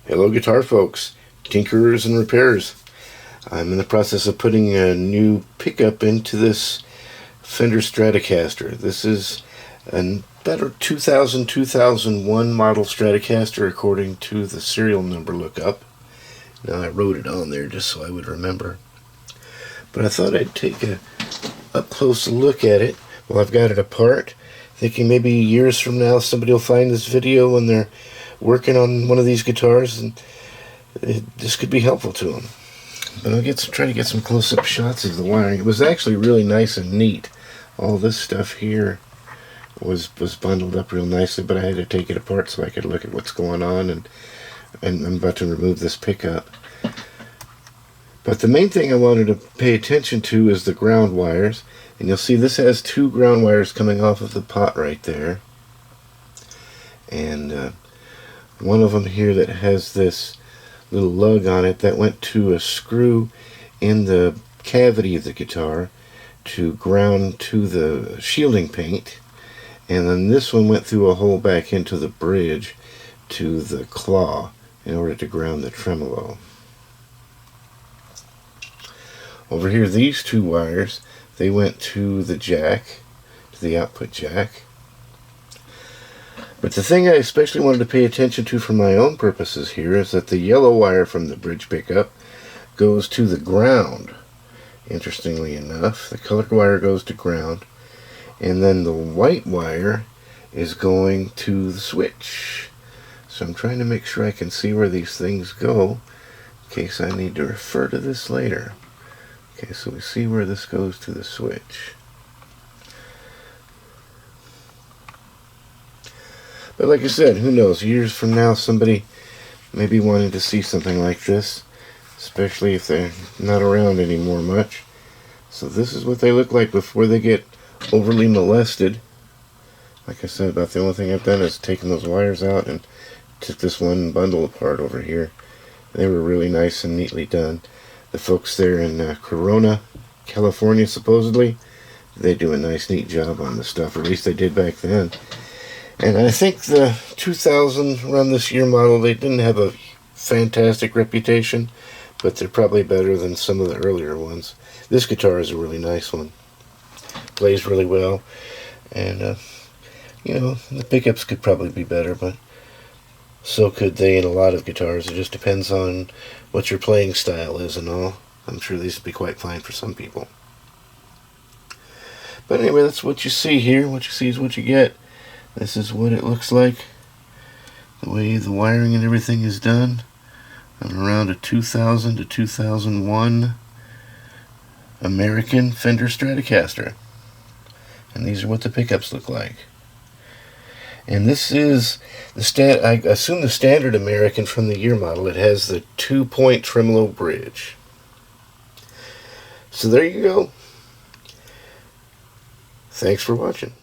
Hello guitar folks, tinkerers and repairers. I'm in the process of putting a new pickup into this Fender Stratocaster. This is a better 2000-2001 model Stratocaster according to the serial number lookup. Now I wrote it on there just so I would remember. But I thought I'd take a up close look at it while I've got it apart, thinking maybe years from now somebody will find this video when they're working on one of these guitars and this could be helpful to them. But I'll try to get some close-up shots of the wiring. It was actually really nice and neat. All this stuff here was bundled up real nicely, but I had to take it apart so I could look at what's going on, and I'm about to remove this pickup. But the main thing I wanted to pay attention to is the ground wires. And you'll see this has two ground wires coming off of the pot right there. And one of them here that has this little lug on it that went to a screw in the cavity of the guitar to ground to the shielding paint. And then this one went through a hole back into the bridge to the claw in order to ground the tremolo. Over here, these two wires, they went to the jack, to the output jack. But the thing I especially wanted to pay attention to for my own purposes here is that the yellow wire from the bridge pickup goes to the ground. Interestingly enough, the colored wire goes to ground, and then the white wire is going to the switch. So I'm trying to make sure I can see where these things go in case I need to refer to this later. Okay, so we see where this goes to the switch. But like I said, who knows, years from now somebody may be wanting to see something like this, especially if they're not around anymore much. So this is what they look like before they get overly molested. Like I said, about the only thing I've done is taken those wires out and took this one bundle apart over here. They were really nice and neatly done. The folks there in Corona, California, supposedly, they do a nice neat job on the stuff, or at least they did back then. And I think the 2000 around this year model, they didn't have a fantastic reputation, but they're probably better than some of the earlier ones. This guitar is a really nice one. Plays really well. And, you know, the pickups could probably be better, but so could they in a lot of guitars. It just depends on what your playing style is and all. I'm sure these would be quite fine for some people. But anyway, that's what you see here. What you see is what you get. This is what it looks like, the way the wiring and everything is done on around a 2000 to 2001 American Fender Stratocaster. And these are what the pickups look like. And this is the I assume the standard American from the year model. It has the 2-point tremolo bridge. So there you go. Thanks for watching.